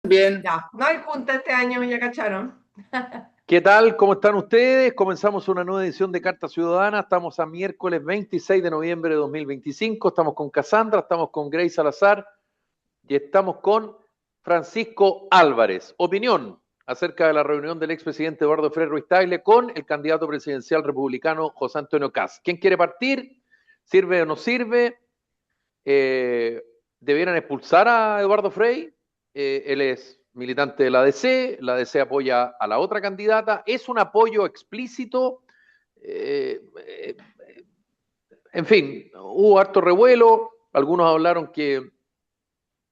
Bien. Ya, no hay junta este año, ya cacharon. ¿Qué tal? ¿Cómo están ustedes? Comenzamos una nueva edición de Carta Ciudadana. Estamos a miércoles 26 de noviembre de 2025. Estamos con Cassandra, estamos con Grace Salazar y estamos con Francisco Álvarez. Opinión acerca de la reunión del expresidente Eduardo Frei Ruiz Tagle con el candidato presidencial republicano José Antonio Kast. ¿Quién quiere partir? ¿Sirve o no sirve? ¿Debieran expulsar a Eduardo Frei? Él es militante de la DC apoya a la otra candidata, es un apoyo explícito, eh, eh, en fin, hubo harto revuelo, algunos hablaron que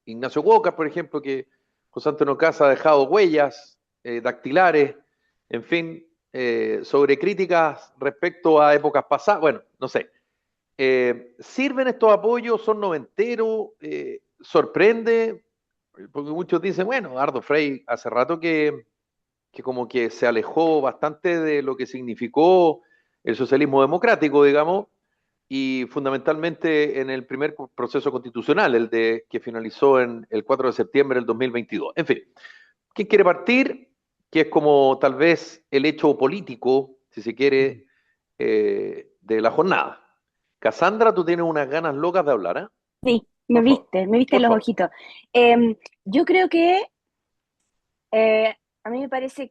Ignacio Walker, por ejemplo, que José Antonio Caz ha dejado huellas dactilares, en fin, sobre críticas respecto a épocas pasadas, bueno, no sé. ¿Sirven estos apoyos? ¿Son noventeros? ¿Sorprende? Porque muchos dicen, bueno, Ardo Frey hace rato que como que se alejó bastante de lo que significó el socialismo democrático, digamos, y fundamentalmente en el primer proceso constitucional, el de que finalizó en el 4 de septiembre del 2022. En fin, ¿quién quiere partir? Que es como tal vez el hecho político, si se quiere, de la jornada. Cassandra, tú tienes unas ganas locas de hablar, ¿eh? Sí, Por favor, me viste por los favor. ojitos. Yo creo que a mí me parece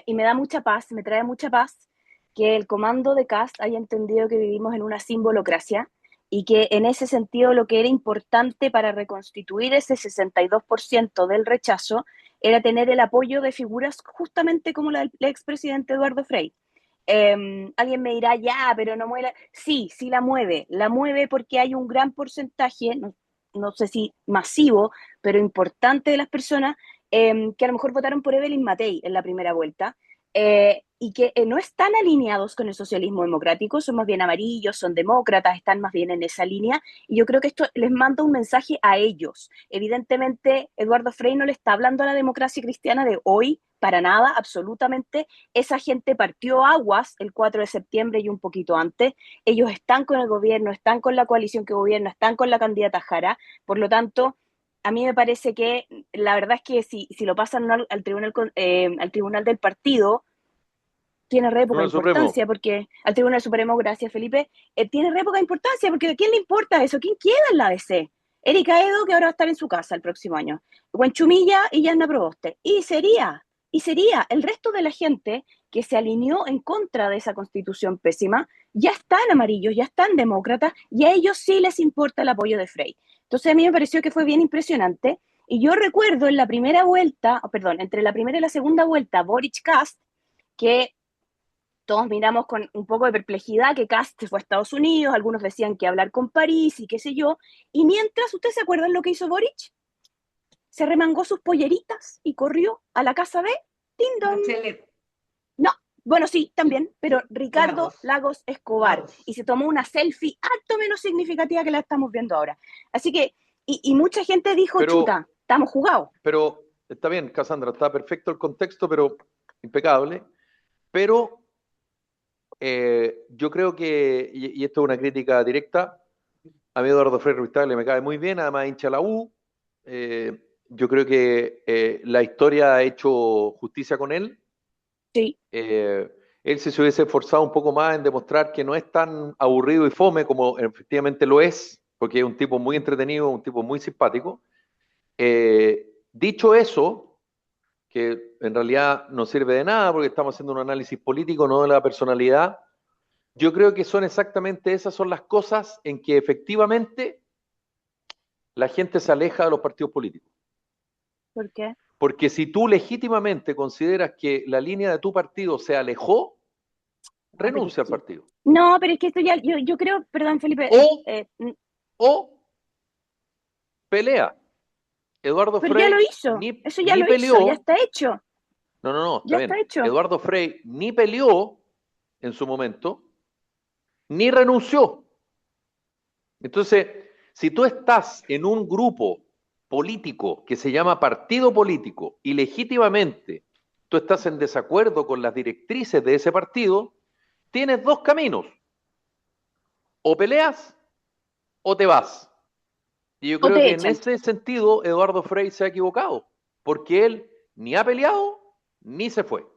y me da mucha paz, me trae mucha paz, que el comando de Cast haya entendido que vivimos en una simbolocracia y que en ese sentido lo que era importante para reconstituir ese 62% del rechazo era tener el apoyo de figuras justamente como la del expresidente Eduardo Frei. Alguien me dirá, ya, pero no mueve. Sí, sí la mueve porque hay un gran porcentaje, no sé si masivo, pero importante de las personas que a lo mejor votaron por Evelyn Matei en la primera vuelta y que no están alineados con el socialismo democrático, son más bien amarillos, son demócratas, están más bien en esa línea, y yo creo que esto les manda un mensaje a ellos. Evidentemente, Eduardo Frei no le está hablando a la democracia cristiana de hoy, para nada, absolutamente. Esa gente partió aguas el 4 de septiembre y un poquito antes. Ellos están con el gobierno, están con la coalición que gobierna, están con la candidata Jara. Por lo tanto, a mí me parece que la verdad es que si lo pasan al tribunal del partido, tiene re poca Tribunal Supremo. importancia, porque al Tribunal Supremo, gracias Felipe, tiene re poca importancia, porque ¿a quién le importa eso? ¿Quién queda en la DC? Erika Edo, que ahora va a estar en su casa el próximo año. Guanchumilla y Yanna Proboste. Y sería el resto de la gente que se alineó en contra de esa constitución pésima, ya están amarillos, ya están demócratas, y a ellos sí les importa el apoyo de Frey. Entonces a mí me pareció que fue bien impresionante, y yo recuerdo en la primera vuelta, perdón, entre la primera y la segunda vuelta, Boric Cast, que todos miramos con un poco de perplejidad que Cast se fue a Estados Unidos, algunos decían que hablar con París y qué sé yo, y mientras, ¿ustedes se acuerdan lo que hizo Boric? Se remangó sus polleritas y corrió a la casa de Tindon. Bachelet, No, bueno, sí, también, pero Ricardo Lagos, Lagos Escobar, y Lagos. se tomó una selfie harto menos significativa que la estamos viendo ahora. Así que, y mucha gente dijo, Pero, chuta, estamos jugados. pero está bien, Cassandra, está perfecto el contexto, pero impecable. Pero yo creo que, y esto es una crítica directa, a mí Eduardo Frei Ruiz Tagle me cae muy bien, además hincha la U. Yo creo que la historia ha hecho justicia con él. Sí, Él si se hubiese esforzado un poco más en demostrar que no es tan aburrido y fome como efectivamente lo es, porque es un tipo muy entretenido, un tipo muy simpático. Dicho eso, que en realidad no sirve de nada porque estamos haciendo un análisis político, no de la personalidad, yo creo que son exactamente esas son las cosas en que efectivamente la gente se aleja de los partidos políticos. ¿por qué? Porque si tú legítimamente consideras que la línea de tu partido se alejó, No, pero es renuncia al que, partido. no, pero es que esto ya, yo creo, perdón, Felipe, O, o pelea. Eduardo pero ya lo Frey hizo, eso ya ni lo hizo, ya peleó. está hecho, No, no, no, está ya está bien. hecho. Eduardo Frey ni peleó en su momento, ni renunció. Entonces, si tú estás en un grupo político que se llama partido político y legítimamente tú estás en desacuerdo con las directrices de ese partido, tienes dos caminos. O peleas o te vas. Y yo O creo te que en echan. ese sentido Eduardo Frey se ha equivocado. porque él ni ha peleado ni se fue.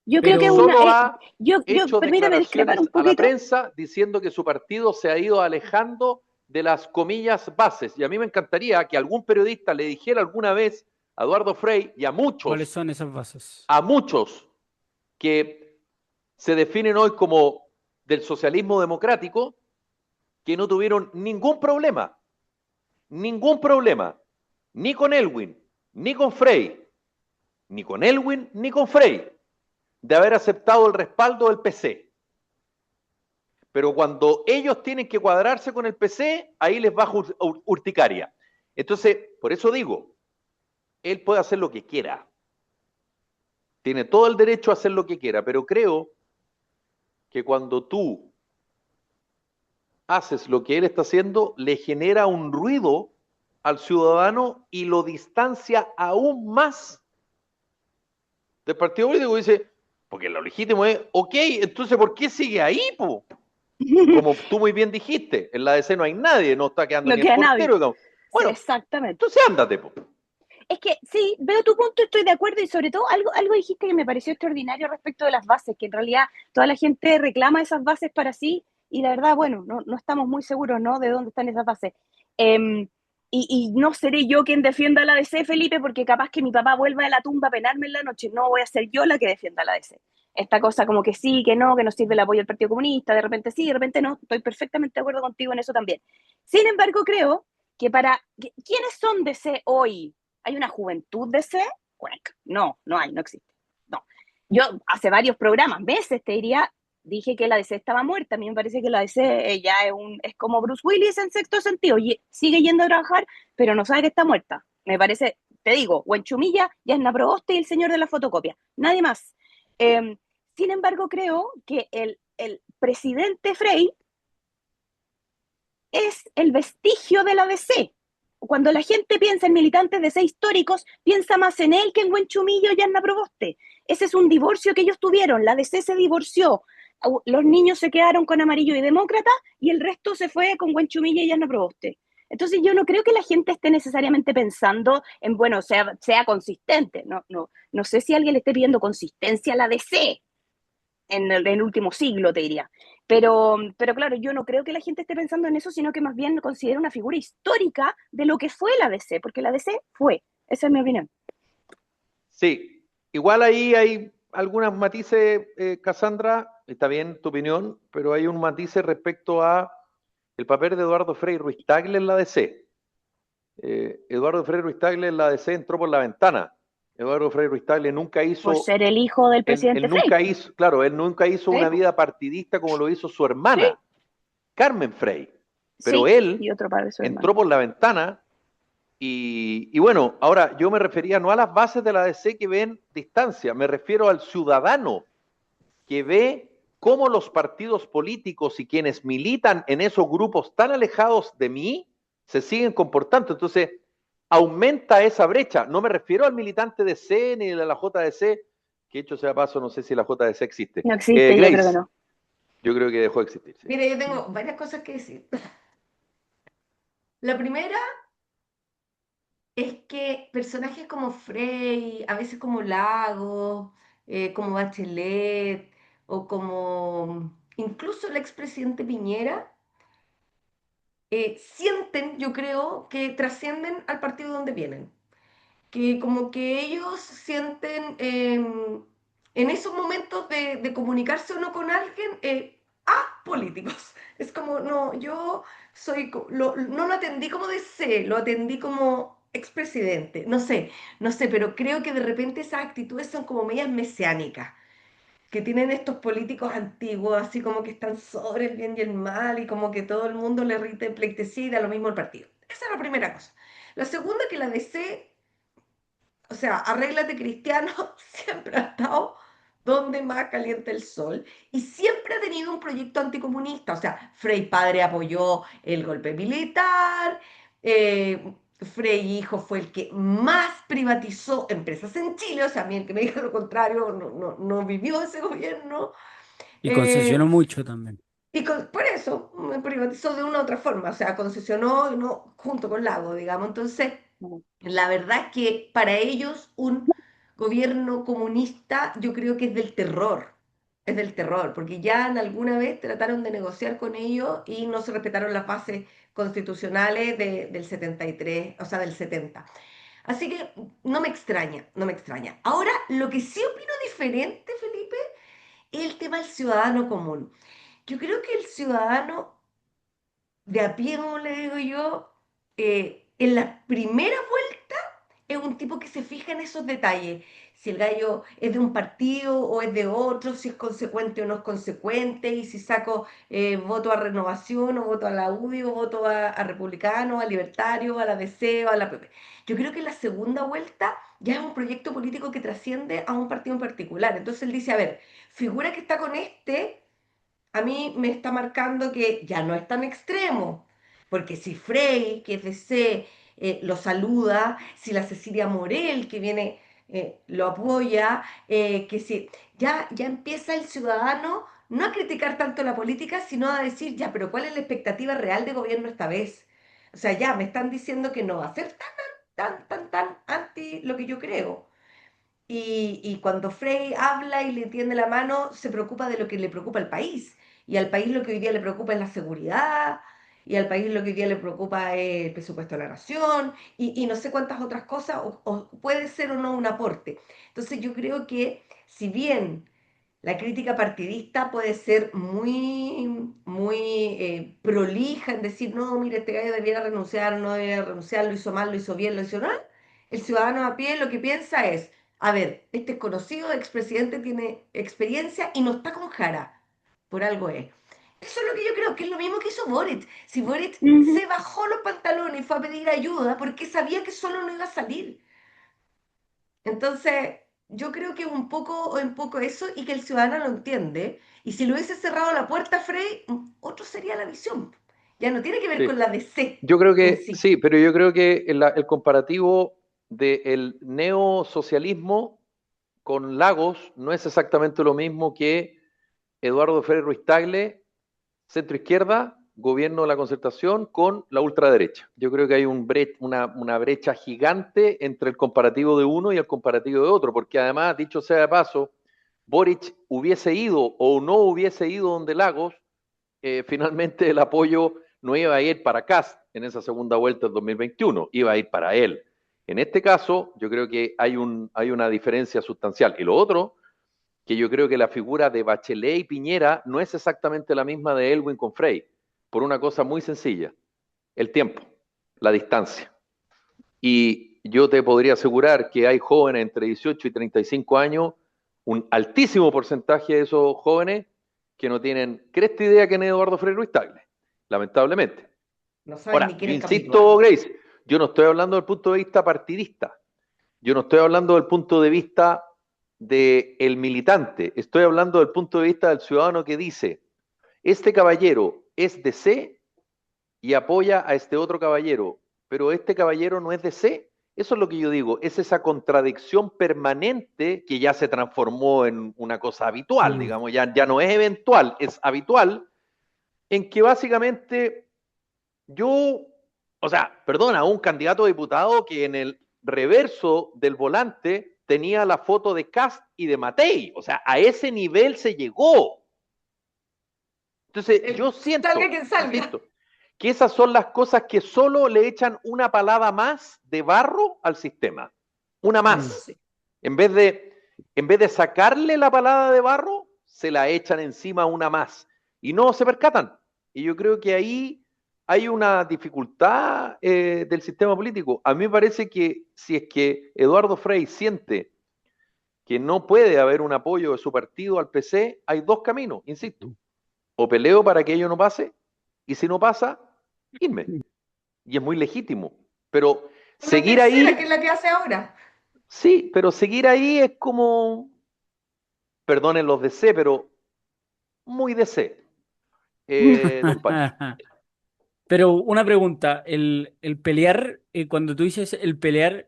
Yo creo que Solo ha yo hecho permítame discrepar declaraciones un a la poquito. prensa diciendo que su partido se ha ido alejando de las comillas bases. Y a mí me encantaría que algún periodista le dijera alguna vez a Eduardo Frei y ¿Cuáles son esas bases? a muchos que se definen hoy como del socialismo democrático, que no tuvieron ningún problema, ni con Elwin, ni con Frei, ni con Elwin, ni con Frei, de haber aceptado el respaldo del PC. Pero cuando ellos tienen que cuadrarse con el PC, ahí les baja urticaria. Entonces, por eso digo, él puede hacer lo que quiera. Tiene todo el derecho a hacer lo que quiera, pero creo que cuando tú haces lo que él está haciendo, le genera un ruido al ciudadano y lo distancia aún más del partido político. Dice, porque lo legítimo es, ok, entonces ¿por qué sigue ahí, po? Como tú muy bien dijiste, en la DC no hay nadie, no está quedando No ni el queda nadie. portero. Bueno, Sí, exactamente. entonces ándate, po. Es que sí, veo tu punto, estoy de acuerdo y sobre todo algo dijiste que me pareció extraordinario respecto de las bases, que en realidad toda la gente reclama esas bases para sí y la verdad, bueno, no estamos muy seguros, ¿no? De dónde están esas bases. Y no seré yo quien defienda la DC, Felipe, porque capaz que mi papá vuelva a la tumba a penarme en la noche, no voy a ser yo la que defienda la DC. Esta cosa como que sí, que no sirve el apoyo del Partido Comunista, de repente sí, de repente no, estoy perfectamente de acuerdo contigo en eso también. Sin embargo, creo que ¿quiénes son DC hoy? ¿Hay una juventud DC? No hay, no existe. No. Yo hace varios programas, meses te diría, dije que la DC estaba muerta. A mí me parece que la DC ya es como Bruce Willis en Sexto Sentido. Sigue yendo a trabajar, pero no sabe que está muerta. Me parece, te digo, Huenchumilla, Yasna Proboste y el señor de la fotocopia. Nadie más. Sin embargo, creo que el presidente Frei es el vestigio de la DC. Cuando la gente piensa en militantes DC históricos, piensa más en él que en Huenchumillo y Anna Proboste. Ese es un divorcio que ellos tuvieron. La DC se divorció. Los niños se quedaron con Amarillo y Demócrata y el resto se fue con Huenchumilla y Anna Proboste. Entonces yo no creo que la gente esté necesariamente pensando en, bueno, sea consistente. No sé si alguien le esté pidiendo consistencia a la DC en el último siglo, te diría. Pero claro, yo no creo que la gente esté pensando en eso, sino que más bien considera una figura histórica de lo que fue la DC, porque la DC fue. Esa es mi opinión. Sí, igual ahí hay algunos matices, Cassandra, está bien tu opinión, pero hay un matiz respecto a el papel de Eduardo Frei Ruiz Tagle en la DC. Eduardo Frei Ruiz Tagle en la DC entró por la ventana. Eduardo Frei Ruiz Tagle nunca hizo... Por ser el hijo del presidente Frei. Claro, él nunca hizo una vida partidista como lo hizo su hermana, Carmen Frei. Pero él y otro padre, entró por la ventana y bueno, ahora yo me refería no a las bases de la DC que ven distancia, me refiero al ciudadano que ve cómo los partidos políticos y quienes militan en esos grupos tan alejados de mí se siguen comportando. Entonces, aumenta esa brecha. No me refiero al militante de C ni de la JDC, que hecho sea paso, no sé si la JDC existe. No existe, Grace, yo creo que no. Yo creo que dejó de existir. Sí. Mire, yo tengo varias cosas que decir. La primera es que personajes como Frey, a veces como Lagos, como Bachelet, o como incluso el expresidente Piñera, sienten, yo creo, que trascienden al partido donde vienen. Que como que ellos sienten en esos momentos de comunicarse o no con alguien, políticos. Es como, no, yo no lo atendí como DC, lo atendí como expresidente. No sé, pero creo que de repente esas actitudes son como medias mesiánicas, que tienen estos políticos antiguos, así como que están sobre el bien y el mal, y como que todo el mundo le rite pleitesía, lo mismo el partido. Esa es la primera cosa. La segunda, que la DC, o sea, arréglate cristiano, siempre ha estado donde más calienta el sol y siempre ha tenido un proyecto anticomunista. O sea, Frei padre apoyó el golpe militar, Frei hijo fue el que más privatizó empresas en Chile. O sea, a mí el que me diga lo contrario no vivió ese gobierno. Y Eh, concesionó mucho también. y por eso me privatizó de una u otra forma, o sea, concesionó junto con Lago, digamos. Entonces, La verdad que para ellos un gobierno comunista yo creo que es del terror, porque ya en alguna vez trataron de negociar con ellos y no se respetaron las bases constitucionales del 73, o sea, del 70. Así que no me extraña, no me extraña. Ahora, lo que sí opino diferente, Felipe, es el tema del ciudadano común. Yo creo que el ciudadano de a pie, como le digo yo, en la primera vuelta es un tipo que se fija en esos detalles. Si el gallo es de un partido o es de otro, si es consecuente o no es consecuente, y si saco voto a Renovación o voto a la UDI o voto a Republicano, a Libertario, a la DC o a la PP. Yo creo que la segunda vuelta ya es un proyecto político que trasciende a un partido en particular. Entonces él dice, a ver, figura que está con este a mí me está marcando que ya no es tan extremo, porque si Frey, que es de C, lo saluda, si la Cecilia Morel, que viene, lo apoya, que si ya empieza el ciudadano no a criticar tanto la política, sino a decir, ya, pero ¿cuál es la expectativa real de gobierno esta vez? O sea, ya me están diciendo que no va a ser tan anti lo que yo creo. Y cuando Frey habla y le tiende la mano, se preocupa de lo que le preocupa al país. Y al país lo que hoy día le preocupa es la seguridad, y al país lo que hoy día le preocupa es el presupuesto de la nación, y no sé cuántas otras cosas, o puede ser o no un aporte. Entonces yo creo que si bien la crítica partidista puede ser muy prolija en decir, no, mire, este gallo debiera renunciar, no debiera renunciar, lo hizo mal, lo hizo bien, lo hizo mal. El ciudadano a pie lo que piensa es, a ver, este es conocido, expresidente, tiene experiencia y no está con Jara, por algo es. Eso es lo que yo creo que es lo mismo que hizo Boric. Si Boric Ujú. se bajó los pantalones y fue a pedir ayuda porque sabía que solo no iba a salir. Entonces, yo creo que es un poco eso y que el ciudadano lo entiende. Y si lo hubiese cerrado la puerta, Frey, otro sería la visión. Ya no tiene que ver Sí. con la DC Yo creo en que sí. sí, pero yo creo que el comparativo del neosocialismo con Lagos no es exactamente lo mismo que Eduardo Frei Ruiz Tagle, centro izquierda, gobierno de la concertación con la ultraderecha. Yo creo que hay una brecha gigante entre el comparativo de uno y el comparativo de otro, porque además, dicho sea de paso, Boric hubiese ido o no hubiese ido donde Lagos, finalmente el apoyo no iba a ir para Kast en esa segunda vuelta del 2021, iba a ir para él. En este caso, yo creo que hay una diferencia sustancial. Y lo otro, que yo creo que la figura de Bachelet y Piñera no es exactamente la misma de Elwin con Frey, por una cosa muy sencilla, el tiempo, la distancia. Y yo te podría asegurar que hay jóvenes entre 18 y 35 años, un altísimo porcentaje de esos jóvenes que no tienen cresta idea quién es Eduardo Frei Ruiz Tagle, lamentablemente. No saben ni Ahora, quién yo es Capituano. insisto, Grace, yo no estoy hablando del punto de vista partidista, yo no estoy hablando del punto de vista del militante, estoy hablando del punto de vista del ciudadano que dice, este caballero es de C y apoya a este otro caballero, pero este caballero no es de C. Eso es lo que yo digo, es esa contradicción permanente que ya se transformó en una cosa habitual, digamos, ya no es eventual, es habitual, en que básicamente yo, o sea, perdona, un candidato a diputado que en el reverso del volante tenía la foto de Kast y de Matei, o sea, a ese nivel se llegó. Entonces, yo siento, Salga quien salga. insisto, que esas son las cosas que solo le echan una palada más de barro al sistema. Una Eso más. sí. En vez de sacarle la palada de barro, se la echan encima una más. Y no se percatan. Y yo creo que ahí hay una dificultad del sistema político. A mí me parece que si es que Eduardo Frei siente que no puede haber un apoyo de su partido al PC, hay dos caminos, insisto. O peleo para que ello no pase, y si no pasa, irme. Y es muy legítimo. Pero Una seguir tercera, que es ahí, la que hace ahora. sí, pero seguir ahí es como, perdonen los de C, pero muy de C, don Pancho. Pero una pregunta, el pelear, cuando tú dices el pelear,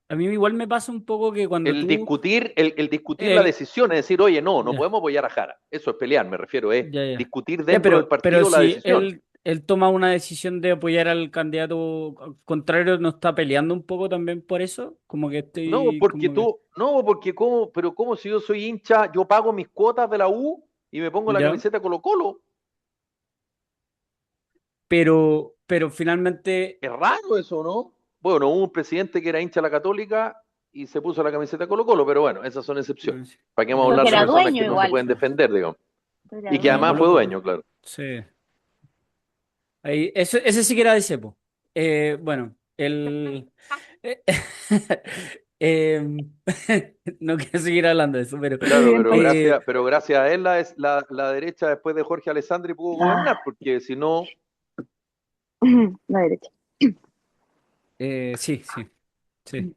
a mí igual me pasa un poco que cuando tú, El discutir la el, decisión, es decir, oye, no ya, podemos apoyar a Jara. Eso es pelear, me refiero, es ya, ya. discutir Ya, dentro del pero partido la si decisión. él toma una decisión de apoyar al candidato contrario, ¿no está peleando un poco también por eso? Como que No, estoy, porque como que, tú, no, porque cómo, pero cómo si yo soy hincha, yo pago mis cuotas de la U y me pongo la ¿ya? camiseta Colo-Colo. Pero finalmente, Es raro eso, ¿no? Bueno, hubo un presidente que era hincha de la Católica y se puso la camiseta Colo-Colo, pero bueno, esas son excepciones. sí, ¿Para qué vamos a Pero hablar que de era personas dueño que no se igual. pueden sí. defender, digamos? Era Y que Bueno, dueño. además fue Colo-Colo. dueño, claro. Sí. Ahí, ese sí que era de cepo. Bueno, eh, em, no quiero seguir hablando de eso, pero Muy Claro, bien por eso. pero gracias a él la derecha después de Jorge Alessandri pudo Ah, gobernar, porque si no, la derecha. sí, sí, sí.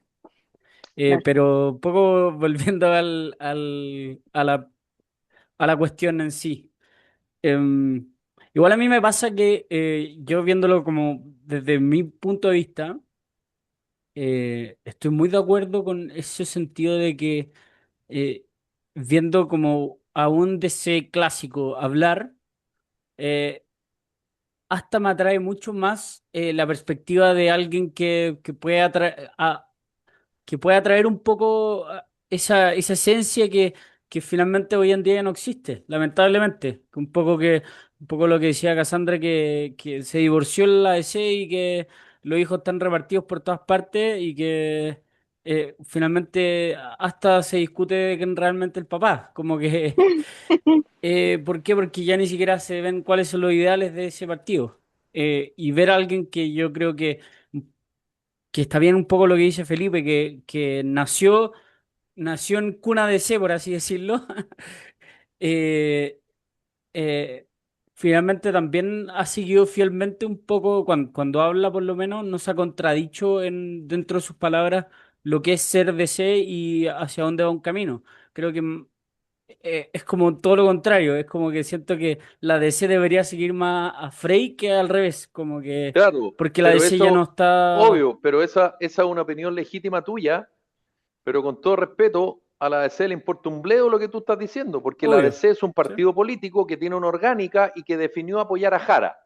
Claro. Pero un poco volviendo a la cuestión en sí. Em, Igual a mí me pasa que yo viéndolo como desde mi punto de vista, estoy muy de acuerdo con ese sentido de que eh, viendo como a un DC clásico hablar, eh, hasta me atrae mucho más la perspectiva de alguien que puede que pueda traer un poco esa esencia que finalmente hoy en día ya no existe, lamentablemente. Un poco lo que decía Cassandra, que se divorció la ADC y que los hijos están repartidos por todas partes y que finalmente hasta se discute de quién realmente el papá. Como que, ¿por qué? Porque ya ni siquiera se ven cuáles son los ideales de ese partido. Y ver a alguien que yo creo que está bien un poco lo que dice Felipe, que nació en cuna de C, por así decirlo, eh, eh, finalmente también ha seguido fielmente un poco, cuando habla por lo menos, no se ha contradicho dentro de sus palabras lo que es ser DC y hacia dónde va un camino. Creo que es como todo lo contrario, es como que siento que la DC debería seguir más a Frey que al revés, como que, claro, porque la pero DC ya no eso, está... obvio, pero esa es una opinión legítima tuya, pero con todo respeto, a la DC le importa un bledo lo que tú estás diciendo, porque la Obvio. DC es un ¿Sí? partido político que tiene una orgánica y que definió apoyar a Jara.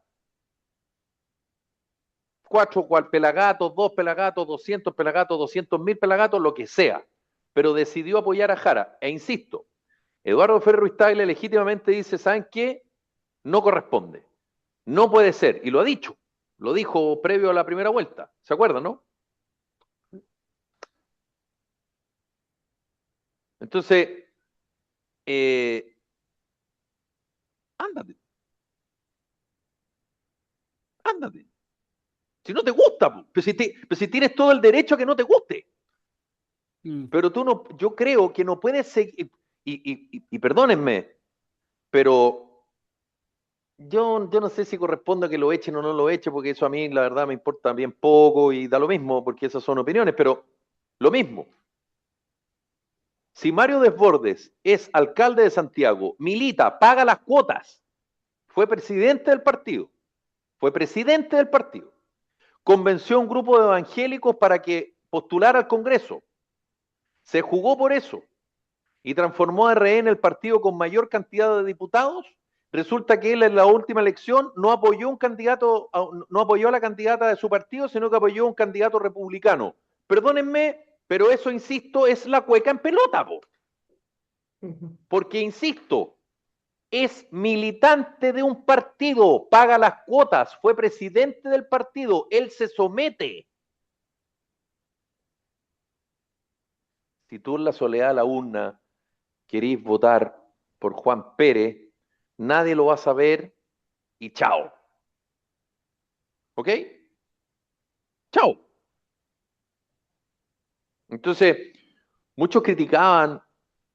Cuatro cual pelagatos, dos pelagatos, 200 pelagatos, 200.000 pelagatos, lo que sea. Pero decidió apoyar a Jara. E insisto, Eduardo Ferro Tagle legítimamente dice, ¿saben qué? No corresponde. No puede ser. Y lo ha dicho. Lo dijo previo a la primera vuelta. ¿Se acuerdan, no? Entonces, eh, ándate, ándate. Si no te gusta, pero si tienes todo el derecho a que no te guste. Mm. Pero tú no, yo creo que no puedes seguir, y perdónenme, pero yo no sé si corresponde a que lo echen o no lo echen, porque eso a mí la verdad me importa bien poco y da lo mismo, porque esas son opiniones, pero lo mismo. Si Mario Desbordes es alcalde de Santiago, milita, paga las cuotas, fue presidente del partido, convenció a un grupo de evangélicos para que postulara al Congreso, se jugó por eso y transformó a RN el partido con mayor cantidad de diputados, resulta que él en la última elección no apoyó un candidato, no apoyó a la candidata de su partido, sino que apoyó a un candidato republicano. Perdónenme, pero eso, insisto, es la cueca en pelota, po. Porque, insisto, es militante de un partido, paga las cuotas, fue presidente del partido, él se somete. Si tú en la soledad de la urna querís votar por Juan Pérez, nadie lo va a saber y chao. ¿Ok? Chao. Entonces, muchos criticaban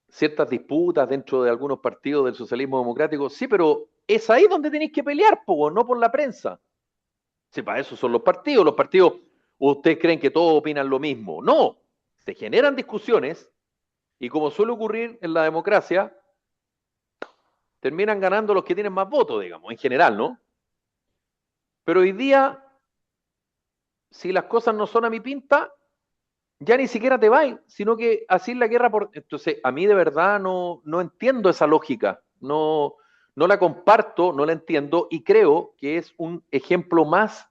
ciertas disputas dentro de algunos partidos del socialismo democrático. Sí, pero es ahí donde tenéis que pelear, no por la prensa. Sí, para eso son los partidos. Los partidos, ustedes creen que todos opinan lo mismo. No, se generan discusiones y como suele ocurrir en la democracia, terminan ganando los que tienen más votos, digamos, en general, ¿no? Pero hoy día, si las cosas no son a mi pinta, ya ni siquiera te vais, sino que así es la guerra por... Entonces, a mí de verdad no entiendo esa lógica. No, no la comparto, no la entiendo y creo que es un ejemplo más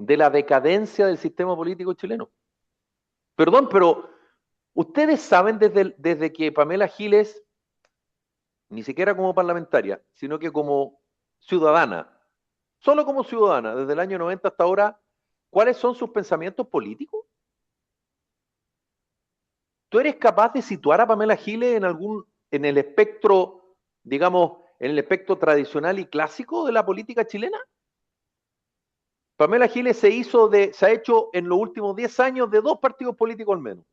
de la decadencia del sistema político chileno. Perdón, pero ustedes saben desde que Pamela Giles, ni siquiera como parlamentaria, sino que como ciudadana, solo como ciudadana, desde el año 90 hasta ahora, ¿cuáles son sus pensamientos políticos? ¿Tú eres capaz de situar a Pamela Giles en el espectro, digamos, en el espectro tradicional y clásico de la política chilena? Pamela Giles se ha hecho en los últimos 10 años de 2 partidos políticos al menos.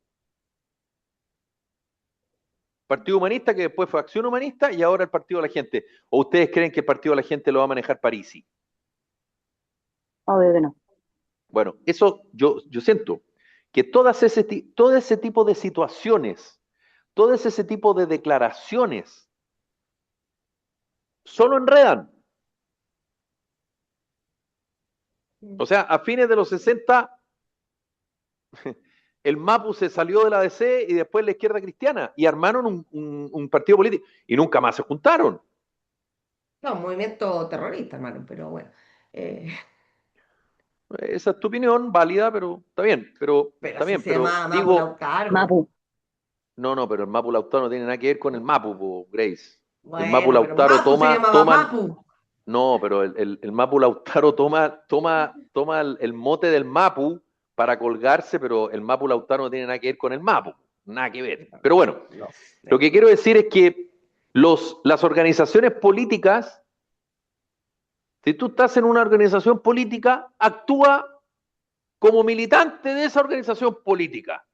Partido Humanista, que después fue Acción Humanista, y ahora el Partido de la Gente. ¿O ustedes creen que el Partido de la Gente lo va a manejar Parisi? Obvio que no. Bueno, eso yo siento que todo ese tipo de situaciones, todo ese tipo de declaraciones, solo enredan. O sea, a fines de los 60, el MAPU se salió de la DC y después la izquierda cristiana y armaron un partido político y nunca más se juntaron. No, un movimiento terrorista, hermano, pero bueno. Esa es tu opinión, válida, pero está bien. Pero si se llamaba Mapu digo, Lautaro. Mapu. no, pero el Mapu Lautaro no tiene nada que ver con el Mapu, Grace. Bueno, el Mapu pero Lautaro Mapu se llamaba Mapu. No, pero el Mapu Lautaro toma el mote del Mapu para colgarse, pero el Mapu Lautaro no tiene nada que ver con el Mapu. Nada que ver. Pero bueno, No. lo que quiero decir es que las organizaciones políticas, si tú estás en una organización política, actúa como militante de esa organización política.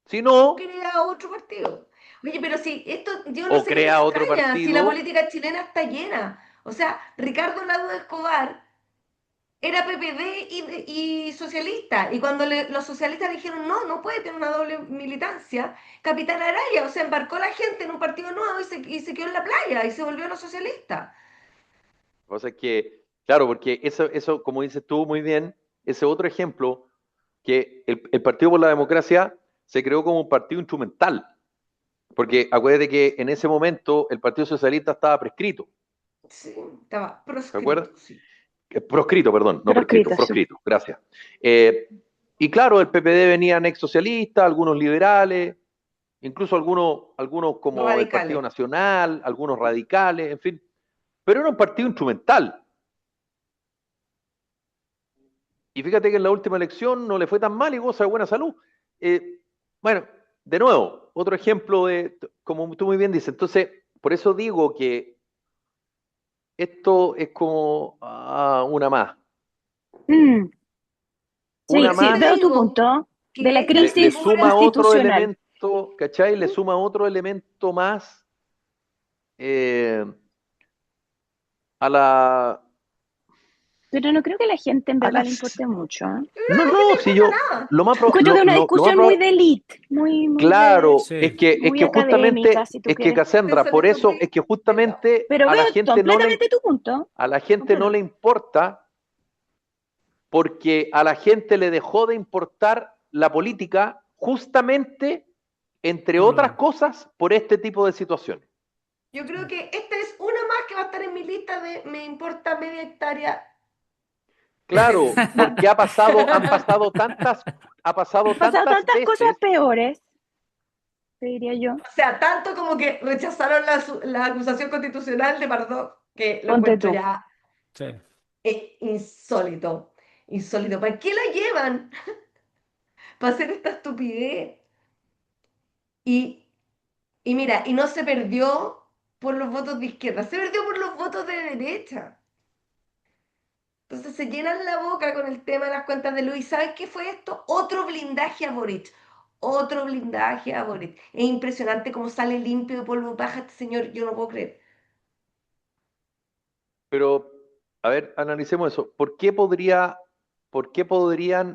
Si no, crea otro partido. Oye, pero si esto, yo no o sé qué crea te otro extraña, partido. si la política chilena está llena. O sea, Ricardo Lagos Escobar era PPD y socialista. Y cuando los socialistas le dijeron, no puede tener una doble militancia, Capitán Araya, o sea, embarcó a la gente en un partido nuevo y se quedó en la playa y se volvió a los socialistas. O sea que, claro, porque eso, como dices tú muy bien, ese otro ejemplo, que el Partido por la Democracia se creó como un partido instrumental. Porque acuérdate que en ese momento el Partido Socialista estaba prescrito. Sí, estaba proscrito. ¿Te acuerdas? Sí. Proscrito, perdón, no prescrito, proscrito, gracias. Y claro, el PPD venían ex socialistas, algunos liberales, incluso algunos como Radicales. el Partido Nacional, algunos radicales, en fin. Pero era un partido instrumental. Y fíjate que en la última elección no le fue tan mal y goza de buena salud. Bueno, de nuevo, otro ejemplo de, como tú muy bien dices, entonces, por eso digo que esto es como una más. Sí, Una más. veo tu punto de la crisis le suma otro institucional. elemento, ¿cachai? Le suma otro elemento más a la... Pero no creo que a la gente en verdad le importe mucho. No, si yo... Lo más Encuentro que es una discusión muy de elite, muy claro, Sí. es que académica, justamente, si tú es que quieres. Cassandra, por eso es que justamente Pero a la veo gente completamente tu punto. a la gente no le importa porque a la gente le dejó de importar la política justamente, entre otras cosas, por este tipo de situaciones. Yo creo que esta es una más que va a estar en mi lista de me importa media hectárea. Claro, porque han pasado tantas Tantas veces. cosas peores, te diría yo. O sea, tanto como que rechazaron la acusación constitucional de Pardo, que lo Ponte encuentro tú. ya Sí. insólito. Insólito. ¿Para qué la llevan? Para hacer esta estupidez. Y mira, y no se perdió por los votos de izquierda, se perdió por los votos de derecha. Entonces se llenan la boca con el tema de las cuentas de Luis. ¿Sabes qué fue esto? Otro blindaje a Boric. Otro blindaje a Boric. Es impresionante cómo sale limpio de polvo y paja este señor. Yo no puedo creer. Pero, a ver, analicemos eso. ¿Por qué podrían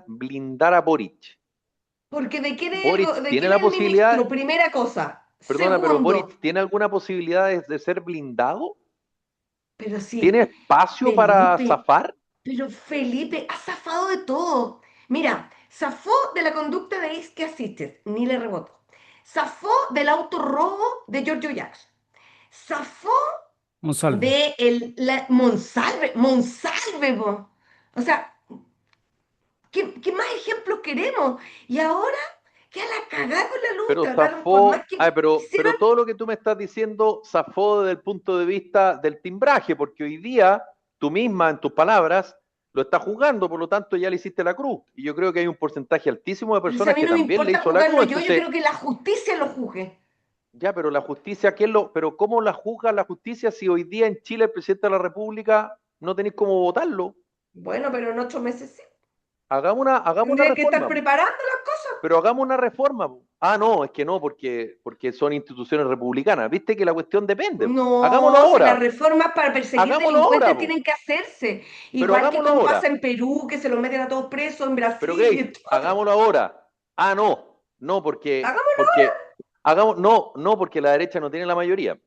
blindar a Boric? Porque ¿de quién Boric es, tiene la posibilidad. ministro? Primera cosa. Perdona, pero Segundo, Boric tiene alguna posibilidad de ser blindado. pero sí, ¿Tiene espacio para Felipe, zafar? pero Felipe ha zafado de todo. Mira, zafó de la conducta de Ace que asistes, ni le rebotó. Zafó del autorrobo de Giorgio Jackson. Zafó Monsalve. Monsalve, po. O sea, ¿qué más ejemplos queremos? Y ahora, que a la cagada con la luz, Pero trataron por más zafó, que pero quisieran. todo lo que tú me estás diciendo zafó desde el punto de vista del timbraje, porque hoy día tú misma, en tus palabras, lo estás jugando, por lo tanto ya le hiciste la cruz. Y yo creo que hay un porcentaje altísimo de Pero si a personas mí que no me también le importa hizo la jugarlo cruz. yo Entonces, creo que la justicia lo juzgue. ya, pero la justicia, pero ¿cómo la juzga la justicia si hoy día en Chile el presidente de la República no tenéis cómo votarlo? Bueno, pero en 8 meses sí. Hagamos una Tendría que estar reforma. preparando las cosas. Pero hagamos una reforma. Ah, no, es que no, porque son instituciones republicanas. Viste que la cuestión depende. Hagámoslo No, si las ahora. reformas para perseguir Hagámoslo ahora, delincuentes po. tienen que hacerse. Pero Igual que hagámoslo como pasa ahora. en Perú, que se los meten a todos presos, en Pero Brasil y Grace, en todo. hagámoslo ahora. Ah, no. No, Hagámoslo. porque la derecha no tiene la mayoría.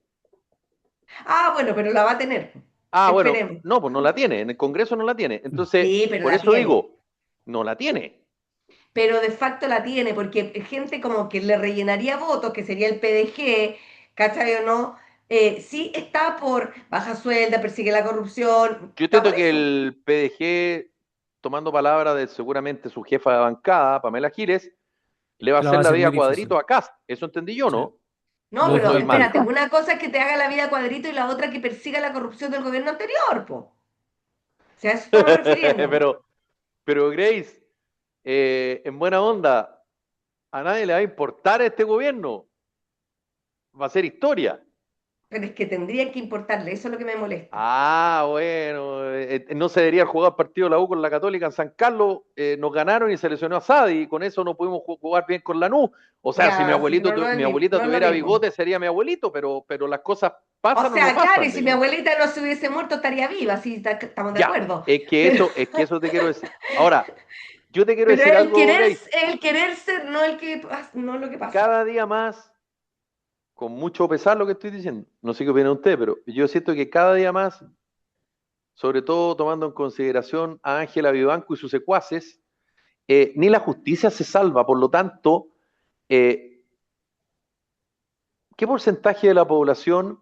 Ah, bueno, pero la va a tener. Ah, bueno, Esperemos. no, pues no la tiene. En el Congreso no la tiene. Entonces, Sí, pero por la eso tiene. digo, no la tiene. Pero de facto la tiene, porque gente como que le rellenaría votos, que sería el PDG, ¿cachai o no? Sí está por baja suelda, persigue la corrupción, Yo está por entiendo que eso. el PDG, tomando palabra de seguramente su jefa de bancada, Pamela Giles, le va a Se la va hacer a la hacer vida muy cuadrito difícil. a Kast. Eso entendí yo, Sí, ¿no? No, lo ¿O dijo pero estoy tal mal? espérate, cual. una cosa es que te haga la vida cuadrito y la otra que persiga la corrupción del gobierno anterior, po. O sea, a eso estamos refiriéndonos. pero, pero Grace, en buena onda, a nadie le va a importar este gobierno. Va a ser historia. Pero es que tendría que importarle, eso es lo que me molesta. Ah, bueno, no se debería jugar partido la U con la Católica en San Carlos, nos ganaron y se lesionó a Sadi, y con eso no pudimos jugar bien con la NU. O sea, si Ya, sí, no, no es mi el mismo, abuelita no es lo tuviera mismo. bigote, sería mi abuelito, pero las cosas O pasan o no sea, claro, y pasan, si mi digamos. abuelita no se hubiese muerto, estaría viva, sí, estamos de Ya, acuerdo. Pero, es que eso te quiero decir. Ahora, yo te quiero pero decir algo, Grace, el querer ser, no el que no lo que pasa. cada día más, con mucho pesar lo que estoy diciendo, no sé qué opina usted, pero yo siento que cada día más, sobre todo tomando en consideración a Ángela Vivanco y sus secuaces, ni la justicia se salva. Por lo tanto, eh, ¿qué porcentaje de la población,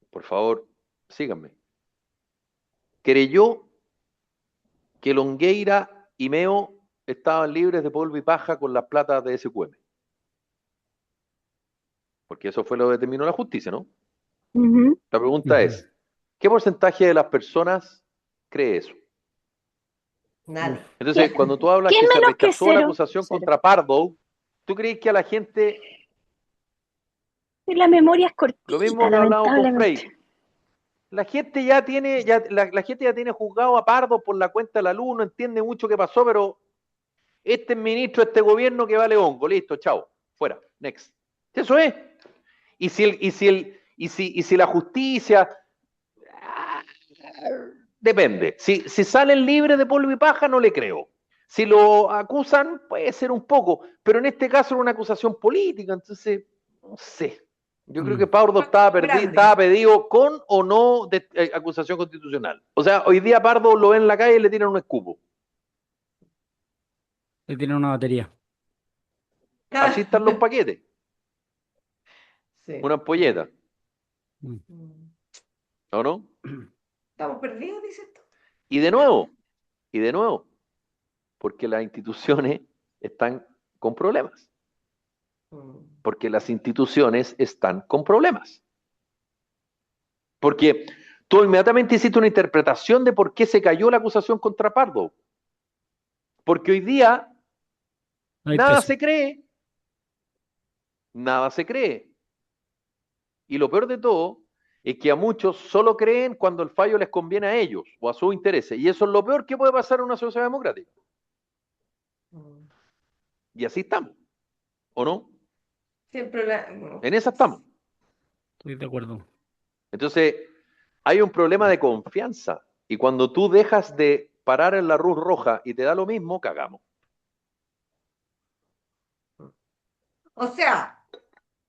por favor, síganme, creyó que Longueira y Meo estaban libres de polvo y paja con las platas de SQM? Porque eso fue lo que determinó la justicia, ¿no? Ujú. La pregunta Ujú. es, ¿qué porcentaje de las personas cree eso? Nadie. Uf. Entonces, ¿Quién, cuando tú hablas quién que se menos que rechazó la cero? acusación Cero. contra Pardo, ¿tú crees que a la gente, Y la memoria es lo cortita, mismo que hablábamos con lamentablemente. Frey, la gente ya tiene, la gente ya tiene juzgado a Pardo por la cuenta de la luz, no entiende mucho qué pasó, pero este es ministro de este gobierno que vale hongo, listo, chao, fuera, next. Eso es. Y si la justicia, depende. Si salen libres de polvo y paja, no le creo. Si lo acusan, puede ser un poco, pero en este caso era una acusación política, entonces, no sé. Yo creo que Mm. Pardo estaba Grande. pedido con o no de acusación constitucional. O sea, hoy día Pardo lo ven en la calle y le tiran un escupo. Le tiene una batería. Así están los paquetes, Sí. una ampolleta, Mm. ¿o no? Estamos perdidos, dices tú. Y de nuevo, y de nuevo, porque las instituciones están con problemas. Porque las instituciones están con problemas. Porque tú inmediatamente hiciste una interpretación de por qué se cayó la acusación contra Pardo. Porque hoy día No hay nada preso. se cree, nada se cree. Y lo peor de todo es que a muchos solo creen cuando el fallo les conviene a ellos o a sus intereses. Y eso es lo peor que puede pasar en una sociedad democrática. Y así estamos, ¿o no? Siempre En esa estamos. Estoy de acuerdo. Entonces, hay un problema de confianza. Y cuando tú dejas de parar en la luz roja y te da lo mismo, cagamos. O sea,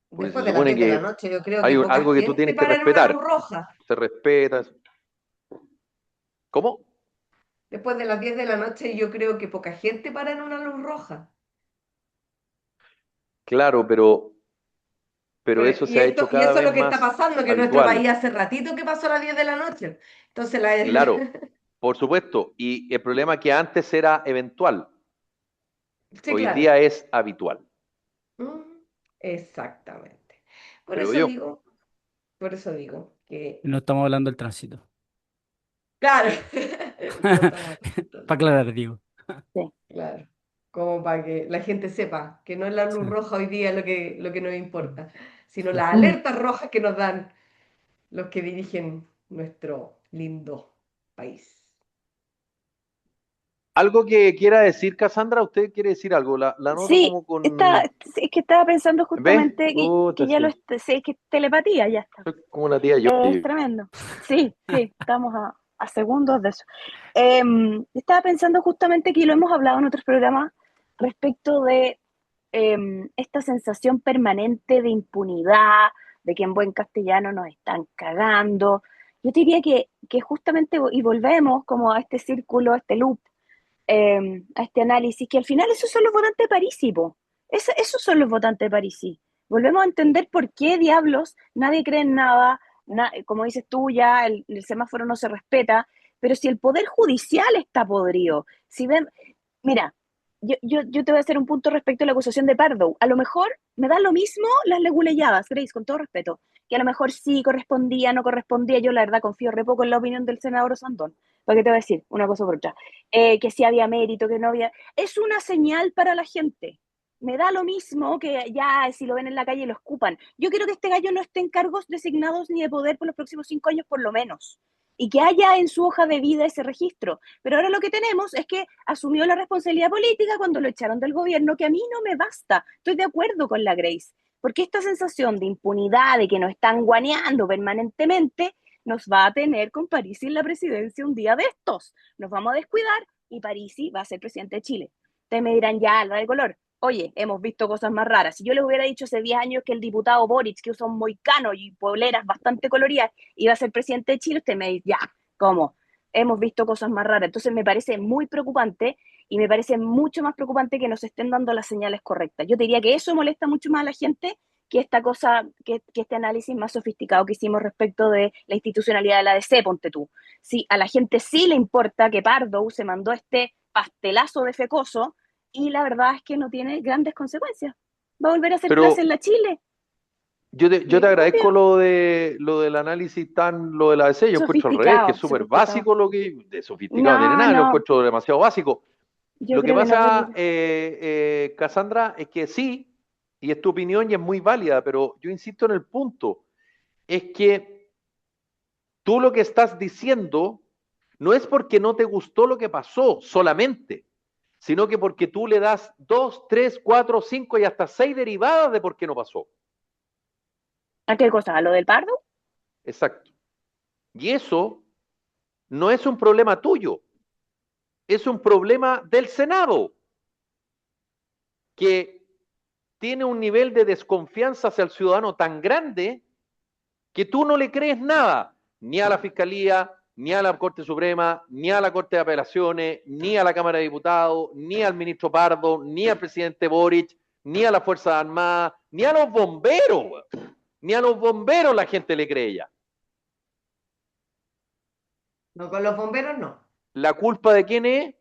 Porque se después de las supone 10 de la que noche yo creo hay que poca algo que tú gente tienes que para en una luz respetar. roja. Se respeta. ¿Cómo? Después de las 10 de la noche yo creo que poca gente para en una luz roja. Claro, pero pero eso se ha hecho Y cada eso es vez lo que está más pasando, que en nuestro habitual. país hace ratito que pasó a las 10 de la noche. Entonces, Claro, por supuesto. Y el problema es que antes era eventual, sí, hoy claro. día es habitual, Exactamente. Por creo eso yo. digo, por eso digo que, No estamos hablando del tránsito. claro, no estamos Para aclarar, digo. Sí. claro, como para que la gente sepa que no es la Sí, luz roja hoy día lo que nos importa, sino sí. las alertas rojas que nos dan los que dirigen nuestro lindo país. ¿Algo que quiera decir, Cassandra? ¿Usted quiere decir algo? La noto Sí, como con... es que estaba pensando ¿Ves? justamente Puta, que ya sí. sé que es telepatía, ya está. Soy como una tía yo. Es tremendo. Sí, sí, estamos a segundos de eso. Estaba pensando justamente que lo hemos hablado en otros programas respecto de esta sensación permanente de impunidad, de que en buen castellano nos están cagando. Yo diría que justamente, y volvemos como a este círculo, a este loop, a este análisis, que al final esos son los votantes de Parisi, po. Esos son los votantes de Parisi. Volvemos a entender por qué diablos nadie cree en nada, como dices tú, ya el semáforo no se respeta, pero si el poder judicial está podrido, si ven, mira, yo te voy a hacer un punto respecto a la acusación de Pardo. A lo mejor me dan lo mismo las leguleyadas, Grace, con todo respeto, que a lo mejor sí correspondía, no correspondía. Yo la verdad confío re poco en la opinión del senador Sandón. ¿Para qué te voy a decir? Una cosa por otra. Que si había mérito, que no había. Es una señal para la gente. Me da lo mismo que ya si lo ven en la calle lo escupan. Yo quiero que este gallo no esté en cargos designados ni de poder por los próximos 5 años por lo menos. Y que haya en su hoja de vida ese registro. Pero ahora lo que tenemos es que asumió la responsabilidad política cuando lo echaron del gobierno, que a mí no me basta. Estoy de acuerdo con la Grace. Porque esta sensación de impunidad, de que nos están guaneando permanentemente, nos va a tener con Parisi en la presidencia un día de estos. Nos vamos a descuidar y Parisi va a ser presidente de Chile. Ustedes me dirán, ya, alba de color. Oye, hemos visto cosas más raras. Si yo les hubiera dicho hace 10 años que el diputado Boric, que usa un moicano y poleras bastante coloridas, iba a ser presidente de Chile, usted me dice, ya, ¿cómo? Hemos visto cosas más raras. Entonces me parece muy preocupante y me parece mucho más preocupante que nos estén dando las señales correctas. Yo te diría que eso molesta mucho más a la gente que esta cosa, que este análisis más sofisticado que hicimos respecto de la institucionalidad de la ADC, ponte tú. Sí, a la gente sí le importa que Pardo se mandó este pastelazo de fecoso y la verdad es que no tiene grandes consecuencias. Va a volver a hacer clase Pero en la Chile. yo te agradezco Obvio. lo del análisis lo de la DC. Yo encuentro al revés, que es Sofisticado, súper sofisticado. básico de sofisticado no tiene No, nada, lo no, encuentro demasiado básico. yo Lo que creo que no es pasa, Cassandra, es que sí, y es tu opinión y es muy válida, pero yo insisto en el punto, es que tú lo que estás diciendo no es porque no te gustó lo que pasó solamente, sino que porque tú le das 2, 3, 4, 5 y hasta 6 derivadas de por qué no pasó. ¿a qué cosa? ¿A lo del Pardo? Exacto. Y eso no es un problema tuyo, es un problema del Senado, que tiene un nivel de desconfianza hacia el ciudadano tan grande que tú no le crees nada, ni a la Fiscalía, ni a la Corte Suprema, ni a la Corte de Apelaciones, ni a la Cámara de Diputados, ni al ministro Pardo, ni al presidente Boric, ni a las Fuerzas Armadas, ni a los bomberos, ni a los bomberos la gente le cree ya. no, con los bomberos no. ¿La culpa de quién es?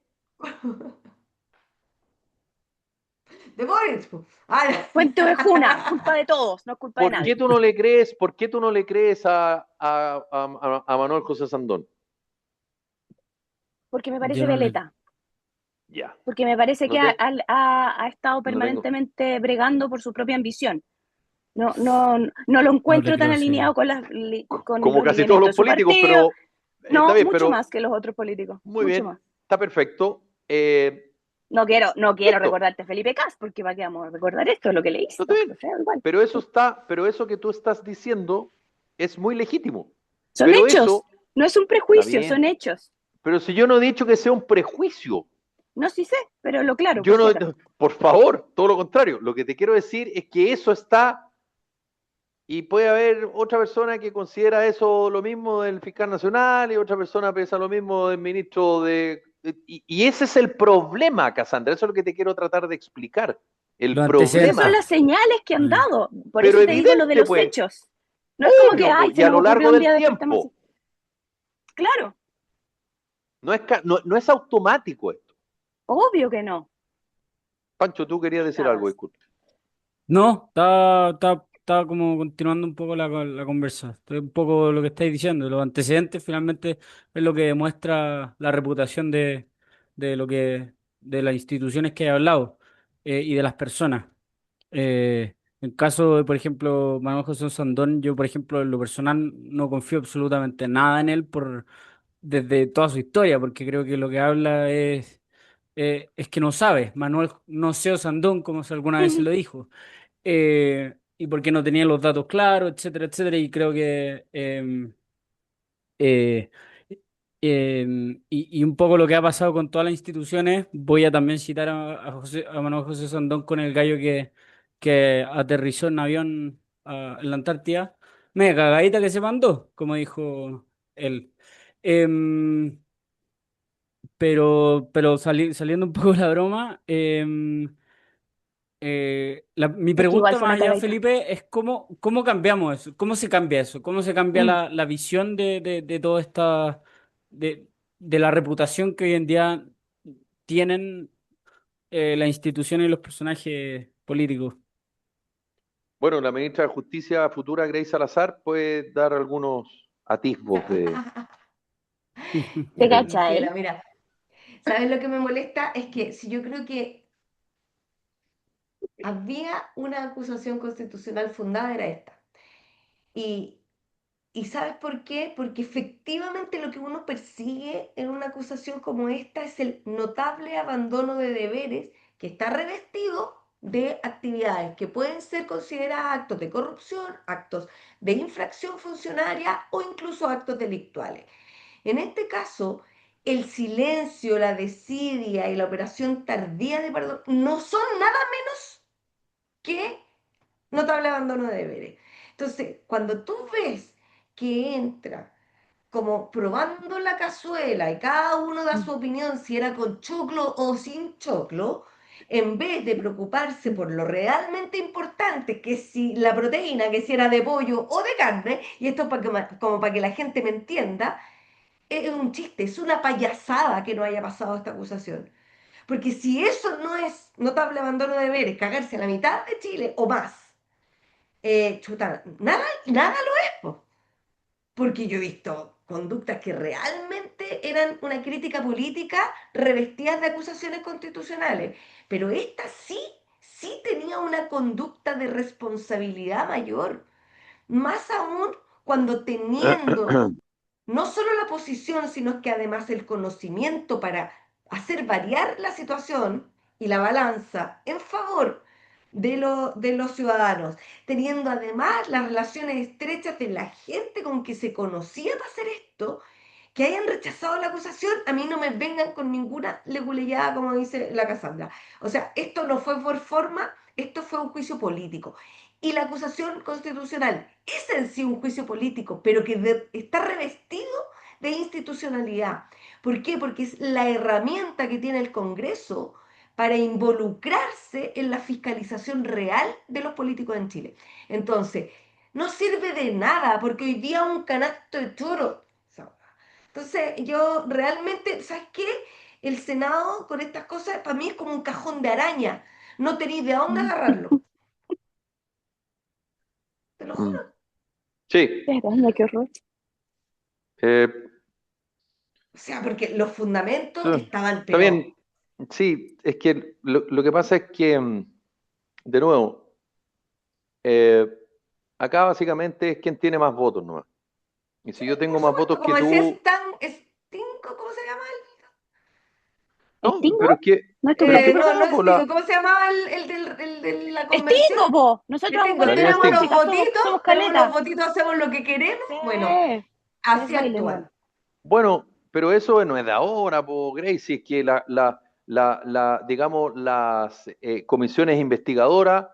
De Boris. Po. Ah, Puente Ovejuna, culpa de todos, no es culpa de ¿Por qué nadie. tú no le crees, por qué tú no le crees a Manuel José Sandón? Porque me Yo parece no le... veleta. Ya, Porque me parece no que te, ha estado no tengo. permanentemente bregando por su propia ambición. No lo No le encuentro tan creo ese... alineado con Como los casi todos lineamientos los de su políticos, partido. pero está No, bien, mucho pero más que los otros políticos, muy mucho bien, más. está perfecto. No quiero Listo, recordarte Felipe Cas, porque ¿para qué vamos a recordar esto? Es lo que le no hice, está fue bien. feo igual. Pero eso que tú estás diciendo es muy legítimo. Son Pero hechos, eso no es un está prejuicio, bien. son hechos. Pero si yo no he dicho que sea un prejuicio, No, sí sé, pero lo claro, yo por si no, acaso. por favor, todo lo contrario. Lo que te quiero decir es que eso está, y puede haber otra persona que considera eso lo mismo del fiscal nacional y otra persona piensa lo mismo del ministro y ese es el problema, Cassandra. Eso es lo que te quiero tratar de explicar. El Los Pero antecedentes. son problema, las señales que han dado. Por pero eso te digo lo de evidente, los pues, hechos. No es como que, obvio, ay, pues, y se a nos lo ocurrió largo un del día despertamos tiempo. así. Claro, No es automático esto. obvio que no. Pancho, tú querías decir algo, Estabas. disculpe. No, estaba como continuando un poco la conversa. Estoy un poco lo que estáis diciendo. Los antecedentes finalmente es lo que demuestra la reputación de lo de las instituciones que he hablado y de las personas. En caso de, por ejemplo, Manuel José Sandón, yo, por ejemplo, en lo personal no confío absolutamente nada en él desde toda su historia, porque creo que lo que habla es que no sabe. Manuel no sé Sandón, como se alguna vez se lo dijo, y porque no tenía los datos claros, etcétera, etcétera, y creo que eh, y un poco lo que ha pasado con todas las instituciones, voy a también citar a Manuel José Sandón con el gallo que aterrizó en avión en la Antártida, media cagadita que se mandó, como dijo él. Em, pero saliendo un poco de la broma, mi Es que igual pregunta fue más una allá, cagadita. Felipe, es cómo cambiamos eso, cómo se cambia eso, cómo se cambia Mm. la visión de toda de, de la reputación que hoy en día tienen las instituciones y los personajes políticos. Bueno, la ministra de Justicia futura, Grace Salazar, puede dar algunos atisbos ¿Te Ya del... cachai? quisiera, mira. ¿Sabes lo que me molesta? Es que si yo creo que había una acusación constitucional fundada, era esta. Y, ¿Y sabes por qué? Porque efectivamente lo que uno persigue en una acusación como esta es el notable abandono de deberes que está revestido de actividades que pueden ser consideradas actos de corrupción, actos de infracción funcionaria o incluso actos delictuales. En este caso, el silencio, la desidia y la operación tardía de perdón no son nada menos que notable abandono de deberes. Entonces, cuando tú ves que entra como probando la cazuela y cada uno da su opinión si era con choclo o sin choclo, en vez de preocuparse por lo realmente importante, que si la proteína, que si era de pollo o de carne, y esto es como para que la gente me entienda, es un chiste, es una payasada que no haya pasado esta acusación. Porque si eso no es notable abandono de deberes, cagarse a la mitad de Chile o más, chuta, nada lo es, po. Porque yo he visto conductas que realmente eran una crítica política revestidas de acusaciones constitucionales, pero esta sí tenía una conducta de responsabilidad mayor, más aún cuando teniendo no solo la posición, sino que además el conocimiento para hacer variar la situación y la balanza en favor de los ciudadanos, teniendo además las relaciones estrechas de la gente con que se conocía para hacer esto, que hayan rechazado la acusación, a mí no me vengan con ninguna leguleyada, como dice la Casandra. O sea, esto no fue por forma, esto fue un juicio político. Y la acusación constitucional es en sí un juicio político, pero que está revestido de institucionalidad. ¿Por qué? Porque es la herramienta que tiene el Congreso para involucrarse en la fiscalización real de los políticos en Chile. Entonces, no sirve de nada, porque hoy día un canasto de choro. Entonces, yo realmente, ¿sabes qué? El Senado con estas cosas para mí es como un cajón de araña. No tenéis de dónde agarrarlo. Te lo Mm. juro. Sí, Qué araña, qué horror. eh, O sea, porque los fundamentos sí, estaban, está pero bien. Sí, es que lo que pasa es que, de nuevo, eh, acá básicamente es quien tiene más votos, ¿no? Y si yo tengo por más supuesto, votos que como decía tú, Stan, Stinko, ¿cómo se llama? no, pero ¿Stingo? ¿No es tu es que es profe? verdad, No es pues Stinko, ¿cómo se llamaba el de la convención? ¡Stingo, po! Nosotros la ocupamos niña Tenemos los Sting. música, somos caleta. votitos, hacemos lo que queremos. Sí, Bueno, es así Baileman. actúan. Bueno, pero eso no es de ahora, po, Gracie, es que digamos, las comisiones investigadoras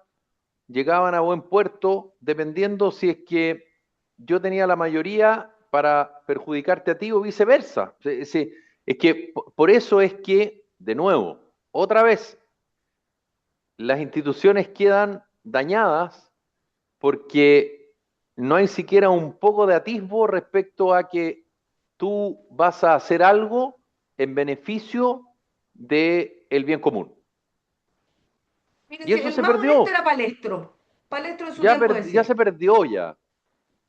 llegaban a buen puerto dependiendo si es que yo tenía la mayoría para perjudicarte a ti o viceversa. Es que por eso es que, de nuevo, otra vez, las instituciones quedan dañadas porque no hay siquiera un poco de atisbo respecto a que tú vas a hacer algo en beneficio del bien común. Mire, Y si eso el se más honesto perdió, era Palestro. Palestro en su ya, tiempo ya decía. se perdió ya.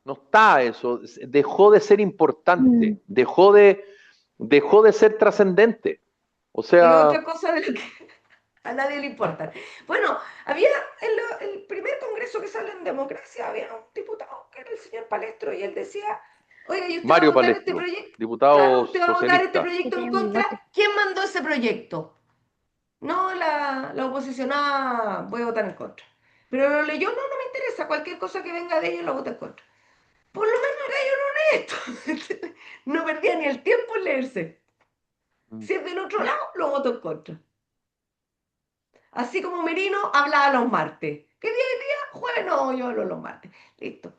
No está eso, dejó de ser importante, dejó de ser trascendente. O Y sea, otra cosa de lo que a nadie le importa. Bueno, había en el primer congreso que sale en democracia, había un diputado que era el señor Palestro y él decía, oiga, ¿y usted va a Mario votar este Palestro, proyecto? Claro, diputado ¿usted va a votar este socialista. Que proyecto en tiene un contra? bigote. ¿Quién mandó ese proyecto? No, la oposición, voy a votar en contra. Pero lo leyó, no me interesa, cualquier cosa que venga de ellos la voto en contra. Por lo menos era yo honesto. No perdía ni el tiempo en leerse. Si es del otro lado, lo voto en contra. Así como Merino hablaba los martes. ¿Qué día es día? Jueves no, yo hablo los martes. Listo.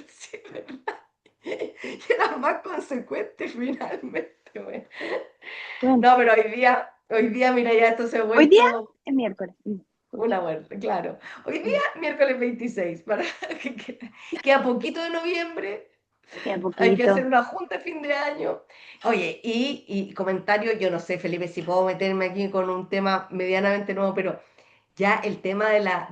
Sí, ¿verdad? Y era más consecuente finalmente. Bueno. Bueno, No, pero hoy día, mira, ya esto se ha hoy día vuelto es miércoles. una muerte, claro. Hoy día, miércoles 26, para que a poquito de noviembre. Queda Hay que poquito. hacer una junta de fin de año. Oye, y comentario, yo no sé, Felipe, si puedo meterme aquí con un tema medianamente nuevo, pero ya el tema de la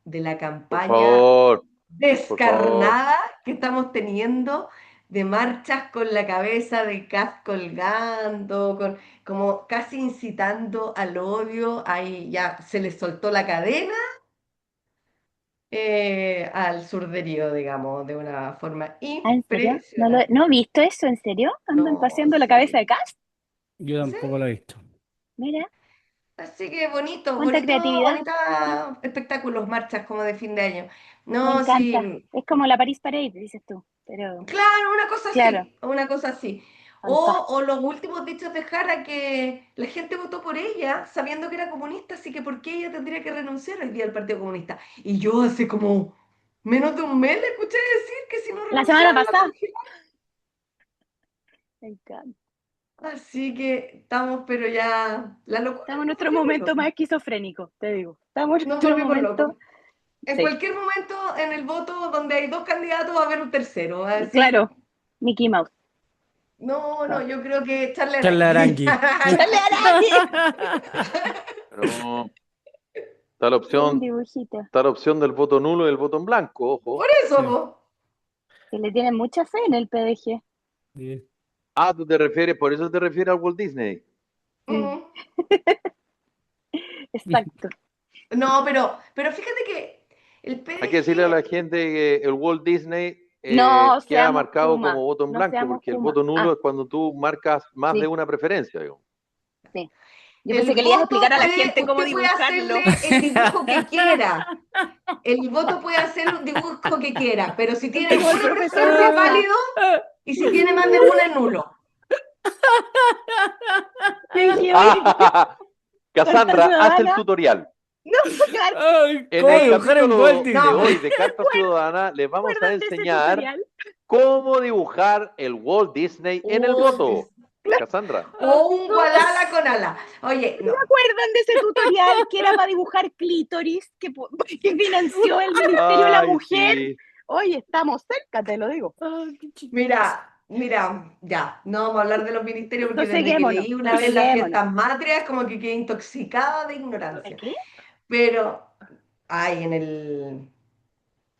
Por campaña favor, por favor. descarnada que estamos teniendo, de marchas con la cabeza de Kast colgando, como casi incitando al odio, ahí ya se le soltó la cadena al surderío, digamos, de una forma Ah, ¿en serio? ¿No he impresionante. visto eso? ¿En serio? ¿Andan No, paseando la cabeza sí. de Cast? Yo Sí, tampoco lo he visto. Mira, así que bonito, cuánta bonito, creatividad. bonita espectáculos, marchas como de fin de año. Me No, encanta. sí, Es como la Paris Parade, dices tú. Pero, claro, una cosa claro, así, una cosa así. O fantástico. los últimos dichos de Jara que la gente votó por ella sabiendo que era comunista, así que ¿por qué ella tendría que renunciar hoy día al Partido Comunista? Y yo hace como menos de un mes le escuché decir que si no La semana renunciaba la pasada. congelaban. Me encanta. Así que estamos, pero ya, la locura, Estamos en nos nuestro volvimos momento locos. más esquizofrénico, te digo. Estamos en Nos nuestro volvimos momento. locos. En Sí, cualquier momento en el voto donde hay dos candidatos va a haber un tercero. Va a decir, claro. Mickey Mouse. no, Ah. yo creo que Charlie Arangui. Charlarangui. ¡Charlie Arangui! Pero está la Sí, un opción, dibujito. está la opción del voto nulo y el voto en blanco, ojo. Por eso, Sí, po. Que le tienen mucha fe en el PDG. sí. Ah, tú te refieres, por eso te refieres al Walt Disney. Mm. Exacto. No, pero fíjate que el Hay que decirle a la PDG, gente que el Walt Disney No queda seamos marcado como Kuma. voto en No blanco, seamos porque el Kuma. voto nulo Ah, es cuando tú marcas más de sí, una preferencia, digamos. sí. Yo el pensé que le ibas a explicar voto a la gente cómo usted puede dibujarlo. hacerle el dibujo que quiera. El voto puede hacer un dibujo que quiera, pero si Es tiene como el una profesor preferencia es Rosa. válido y si tiene más de una es nulo. Sí, que oye, Ah, carta Cassandra, haz el ciudadana. tutorial. No, carta. Ay, En ¿cómo el dibujar en Walt capítulo de No, Disney? hoy de Carta Ciudadana les ¿Se vamos a acuerdan de ese enseñar tutorial? cómo dibujar el Walt Disney en el Walt voto. Disney. Cassandra. O un ¿No gualala con ala. Oye, se no. acuerdan de ese tutorial que era para dibujar clítoris que financió el Ministerio de la Ay, Mujer? sí. Oye, estamos cerca, te lo digo. Ay, qué chistoso. Mira, ya, no vamos a hablar de los ministerios porque desde que Soseguémonos, leí una vez las soseguémonos. fiestas matrias como que quedé intoxicada de ¿El ignorancia. qué? Pero, ay, en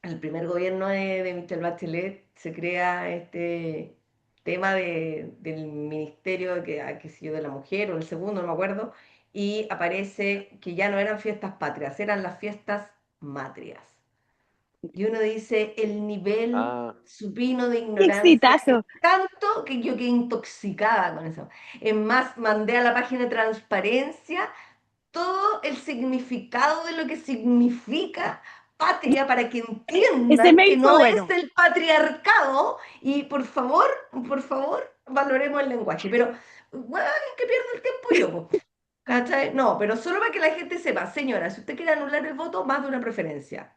el primer gobierno de Michelle Bachelet se crea este tema del Ministerio qué sé yo, de la Mujer, o el segundo, no me acuerdo, y aparece que ya no eran fiestas patrias, eran las fiestas matrias. Y uno dice, el nivel Ah, supino de ¡Qué ignorancia es exitazo! tanto que yo quedé intoxicada con eso. Es más, mandé a la página de transparencia todo el significado de lo que significa patria para que Ese entiendan que mail fue no es bueno. el patriarcado y por favor, valoremos el lenguaje. Pero, bueno, que pierdo el tiempo yo, po, ¿cachai? No, pero solo para que la gente sepa, señora, si usted quiere anular el voto, más de una preferencia.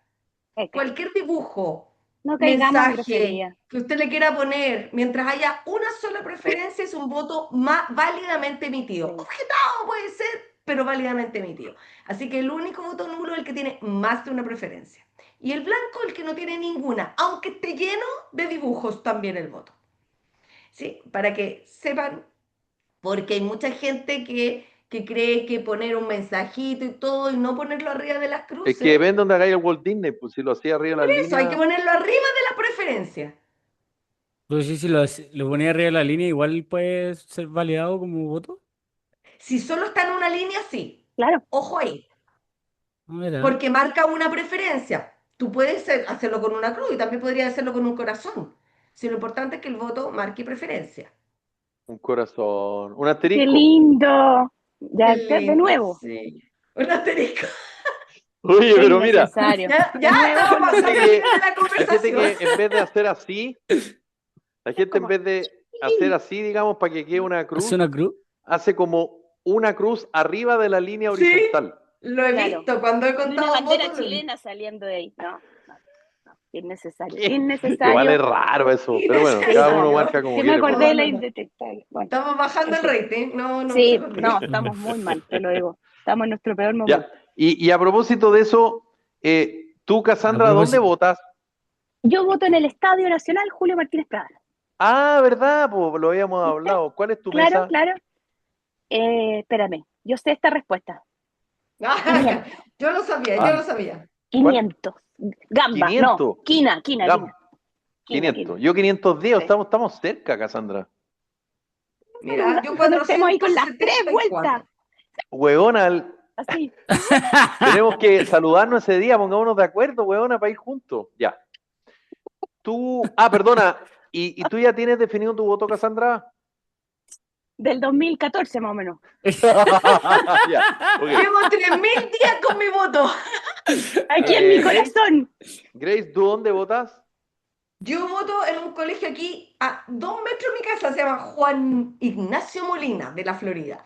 Claro. Cualquier dibujo, No caigamos en mensaje grosería. que usted le quiera poner, mientras haya una sola preferencia, es un voto más válidamente emitido. Sí. Objetado puede ser pero válidamente emitido. Así que el único voto nulo es el que tiene más de una preferencia. Y el blanco el que no tiene ninguna, aunque esté lleno de dibujos también el voto. ¿Sí? Para que sepan, porque hay mucha gente que cree que poner un mensajito y todo y no ponerlo arriba de las Es que cruces, depende donde hagáis el Walt Disney, pues si lo hacía arriba de las eso hay que líneas. ponerlo arriba de la preferencia. Pero sí, si lo ponía arriba de la línea, igual puede ser validado como voto. Si solo está en una línea, sí. Claro, Ojo ahí, Ah, mira. porque marca una preferencia. Tú puedes hacerlo con una cruz y también podrías hacerlo con un corazón. Si lo importante es que el voto marque preferencia. Un corazón, un qué asterisco. lindo. Qué Ya, de lindo, nuevo, sí. Un asterisco. Oye, pero mira, innecesario. Ya, De ya nuevo, estamos hay gente pasando al que, final de la hay gente conversación. que en vez de hacer así, la gente en como, vez de hacer así, digamos, para que quede una ¿Hace cruz, una cruz? hace como una cruz arriba de la línea Sí, horizontal. lo he claro. visto. Cuando he Y una contado bandera votos, lo he visto. chilena saliendo de ahí. No, no, no. Innecesario. ¿Qué? Igual Innecesario. es raro eso, pero bueno, Sí, cada po. uno marca como Que me quiere, acordé de pues. la No, no. indetectable. Bueno, Estamos bajando en el fin. rating. No, no se Sí, lo no, olvide. estamos muy mal, te lo digo. Estamos en nuestro peor momento. Ya, y a propósito de eso, tú, A Cassandra, ¿dónde propósito. votas? Yo voto en el Estadio Nacional Julio Martínez Prada. Ah, ¿verdad? Pues lo habíamos ¿Viste? hablado. ¿Cuál es tu Claro, mesa? claro. Espérame, yo sé esta respuesta. 500. Yo lo sabía, yo Ah, lo sabía. ¿cuál? 500. Gamba, no. 500. Quina. Gam, 500. Yo 510, Sí. estamos cerca, Cassandra. Mira, yo Cuando estemos ahí con las 3 vueltas. 474. Huevona, Así. tenemos que saludarnos ese día, pongámonos de acuerdo, huevona, para ir juntos. Ya. Perdona, ¿y tú ya tienes definido tu voto, Cassandra? Del 2014 más o menos. Ya, ok. Llevo 3000 días con mi voto. Aquí en mi Grace, corazón. Grace, ¿tú dónde votas? Yo voto en un colegio aquí a 2 metros de mi casa, se llama Juan Ignacio Molina, de la Florida.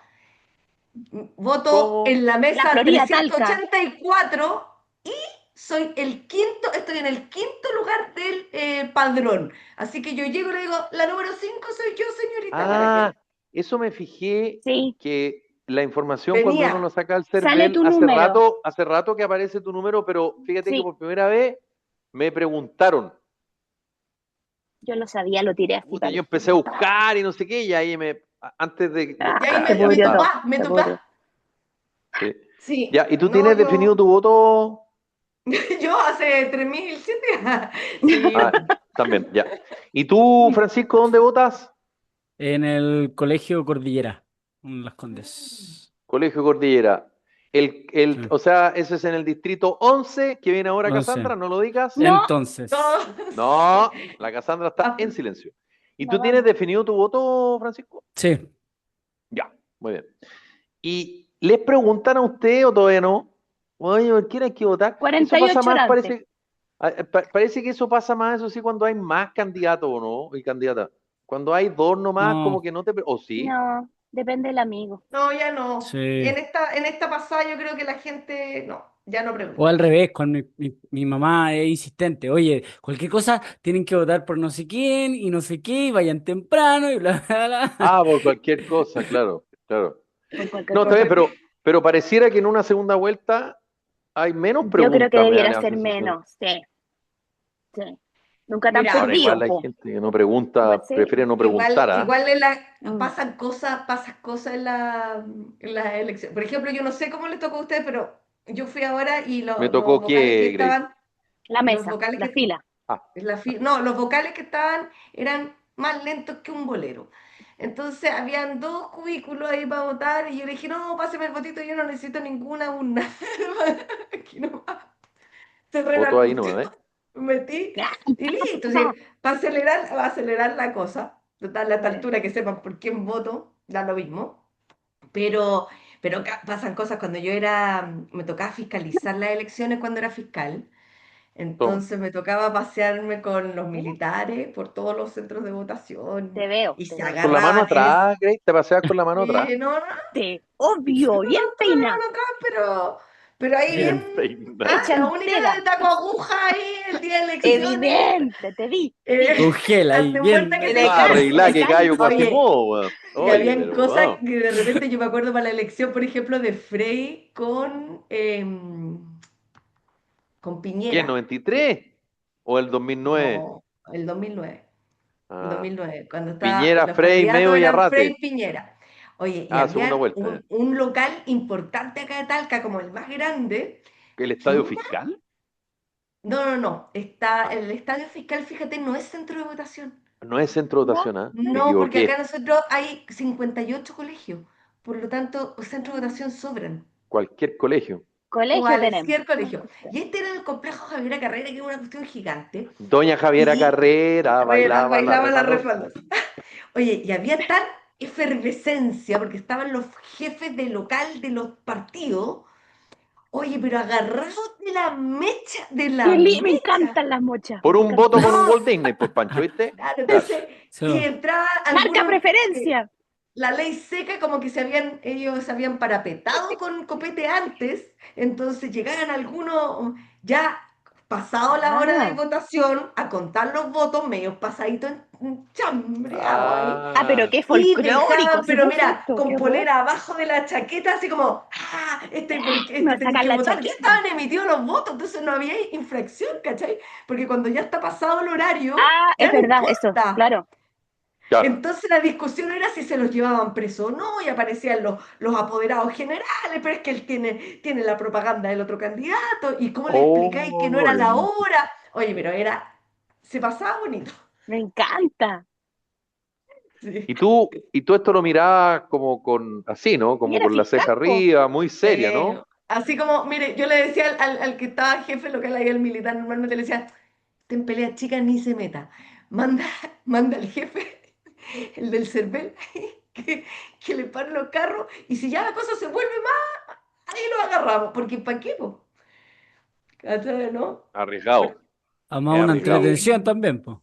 Voto ¿Cómo? en la La mesa Florida Talca. 384 y soy estoy en el quinto lugar del padrón. Así que yo llego y le digo, la número 5 soy yo, señorita, para Ah, eso me fijé Sí, que la información que cuando uno lo venía. saca al sale CERVEL, tu número. hace rato que aparece tu número, pero fíjate que Sí, por primera vez me preguntaron. yo lo sabía, lo tiré así Puta, para yo decir. empecé a buscar y no sé qué, y ahí antes de Y ahí Se ya pudrió todo. me Se tupá. pudrió. sí. Sí, Ya, ¿y tú no, tienes definido tu voto? yo hace 3007. Sí, Ah, también, ya. ¿Y tú, Francisco, dónde votas? En el colegio Cordillera, en Las Condes. Colegio Cordillera. Sí, O sea, eso es en el distrito 11 que viene ahora 11. Cassandra, no lo digas. No, Entonces, No, la Cassandra está Ah, en silencio. ¿Y tú no tienes vamos. definido tu voto, Francisco? sí. Ya, muy bien. ¿Y les preguntan a usted o todavía no? Oye, ¿por quién hay que votar? Eso pasa 48 más, horas antes. parece que eso pasa más, eso sí, cuando hay más candidatos, ¿o no? Y candidatas. Cuando hay dos nomás, como No, que no te... ¿O sí? No, depende del amigo. no, ya no. sí. En esta pasada yo creo que la gente, no, ya no O pregunta. al revés, cuando mi mamá es insistente, oye, cualquier cosa tienen que votar por no sé quién y no sé qué, y vayan temprano y bla, bla, bla. Ah, por cualquier cosa, claro, claro. Por cualquier No, está bien, cosa. pero pareciera que en una segunda vuelta hay menos Yo creo que preguntas, me da debiera la ser sensación. menos. Sí, sí. Nunca tan Mira, Ahora igual perdido, hay po. gente que no Igual pregunta, sí. prefiere no preguntar, ¿ah? igual Mm. pasan cosas en la elección. Por ejemplo, yo no sé cómo le tocó a ustedes, pero yo fui ahora y ¿Me los tocó vocales que qué, Grace? estaban, La los mesa, vocales la que, fila. Ah, no, los vocales que estaban eran más lentos que un bolero. Entonces habían 2 cubículos ahí para votar y yo le dije, no, páseme el botito, yo no necesito ninguna urna. Aquí nomás. Cerré la voto ahí no, cuestión, ¿eh? me metí y listo. Sí, va a acelerar la cosa. Total, a esta altura que sepan por quién voto, da lo mismo. Pero, pasan cosas cuando me tocaba fiscalizar las elecciones cuando era fiscal. Toma. Entonces me tocaba pasearme con los militares por todos los centros de votación Te veo, y te se veo. Con la mano agarraban. atrás, Grace, te paseas con la mano atrás. Y no, no, Obvio, bien con la peina. mano atrás, pero Pero ahí Bien. bien, la única Entera. de taco aguja ahí el día de elecciones. Evidente, te vi. Con gel ahí, hacen bien. vuelta que De te cara, Arreglar que de callo cara. Oye, Quasimodo, weón. y Oye, habían pero cosas wow. que de repente yo me acuerdo para la elección, por ejemplo, de Frey con ¿Qué, Piñera. 93? ¿O el 2009? No, el 2009. El Ah, 2009, cuando Piñera, los Frey, Meo candidatos y eran Frey Arrate. y Piñera. Oye, y Segunda había vuelta. un local importante acá de Talca, como el más grande, ¿El que estadio nunca. fiscal? No. Está Ah, el estadio fiscal, fíjate, no es centro de votación. no es centro de ¿No? votación, ¿ah? Me No, porque acá equivoqué. nosotros hay 58 colegios. Por lo tanto, centros de votación sobran. Cualquier colegio. Colegio tenemos. Cualquier colegio. Y este era el complejo Javiera Carrera, que es una cuestión gigante. Doña Javiera Y Carrera bailaba la bailaba la refalón. refalda. Oye, y había tal efervescencia porque estaban los jefes de local de los partidos. Oye, pero agarrados de la mecha, de la Me mecha. encantan las mochas. Por Me un voto encantan. con un No, Walt Disney, pues Pancho, ¿viste? claro, Claro. entonces, y So, entraba Marca algunos, preferencia. la ley seca, como que ellos se habían parapetado con copete antes, entonces llegaban algunos ya pasado la hora de Ah. votación a contar los votos, medio pasaditos chambreados ahí. Pero Ah, qué Y folclórico dejaban, se pero puso mira, esto. con Qué horror. polera abajo de la chaqueta, así como, Me este tenéis sacan que la votar. Ya chaqueta. estaban emitidos los votos, entonces no había infracción, ¿cachai? Porque cuando ya está pasado el horario, Ah, es ya no verdad, eso, importa. claro. claro. Entonces la discusión era si se los llevaban presos o no, y aparecían los apoderados generales, pero es que él tiene la propaganda del otro candidato, y cómo le explicáis que no Oh, era la hora. Oye, pero se pasaba bonito. Me encanta. Sí. y tú esto lo mirabas como así, ¿no? Y Como era con la fiscal, ceja po. arriba, muy seria, ¿no? Así como, mire, yo le decía al que estaba jefe local ahí, el militar, normalmente le decía, usted en peleas chicas ni se meta. Manda, manda al jefe, el del CERVEL, que le pare los carros, y si ya la cosa se vuelve más, ahí lo agarramos, porque ¿para qué, po? ¿Cachai, no? Arriesgado, además es una arriesgado. entretención también, pues.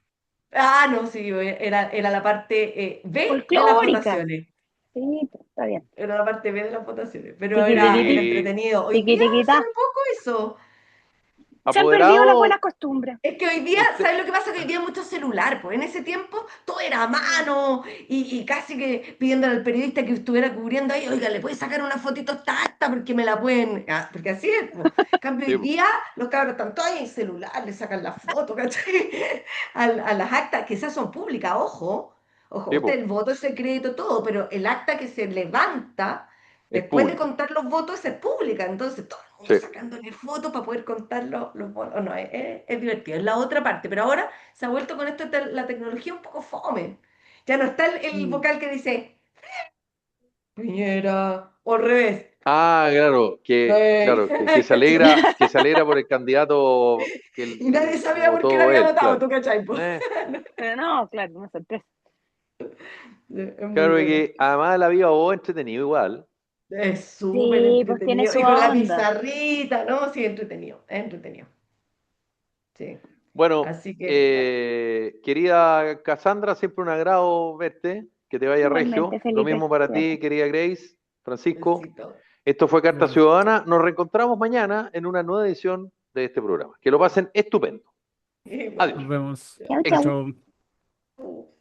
No, sí, era la parte B de las Folclórica. votaciones. Sí, está bien. Era la parte B de las votaciones, pero Tiqui, tiqui, era tiqui, entretenido. Hoy tiqui, día se tiquita. ve poco eso. Se han perdido las Apoderado, buenas costumbres. Es que hoy día, usted, ¿sabes lo que pasa? Que hoy día hay mucho celular, pues en ese tiempo todo era a mano y casi que pidiéndole al periodista que estuviera cubriendo ahí, oiga, ¿le puede sacar una fotito a esta acta porque me la pueden...? Porque así es, pues. En cambio, hoy sí, día los cabros están todos ahí en celular, le sacan la foto, ¿cachai? A las actas, que esas son públicas, ojo. Ojo, sí, usted po, el voto es secreto, todo, pero el acta que se levanta es después de pública. contar los votos, esa es pública. Entonces, todo el mundo Sí. sacándole fotos para poder contar los votos. No, es divertido, es la otra parte. Pero ahora se ha vuelto con esto la tecnología un poco fome. Ya no está el Mm. vocal que dice Piñera, o al revés. Claro, Rey. que se alegra por el candidato Y nadie que sabía por qué lo votó había él, votado, claro. ¿tú cachai? Po? Eh, Pero no, claro, una sorpresa. Es muy claro bueno. que además la vida vos entretenido igual. Es súper Sí, pues tiene entretenido. su Y con la onda. pizarrita, ¿no? Sí, entretenido. Es entretenido. Sí. Bueno, Así que, bueno. querida Cassandra, siempre un agrado verte, que te vaya Igualmente, regio. Lo Felipe. mismo para ti, Cuídate. querida Grace, Francisco. Besito. Esto fue Carta Claro. Ciudadana. Nos reencontramos mañana en una nueva edición de este programa. Que lo pasen estupendo. Igual. Adiós. Nos vemos. Chau, Chao, Éxito. chau. chao. Oh.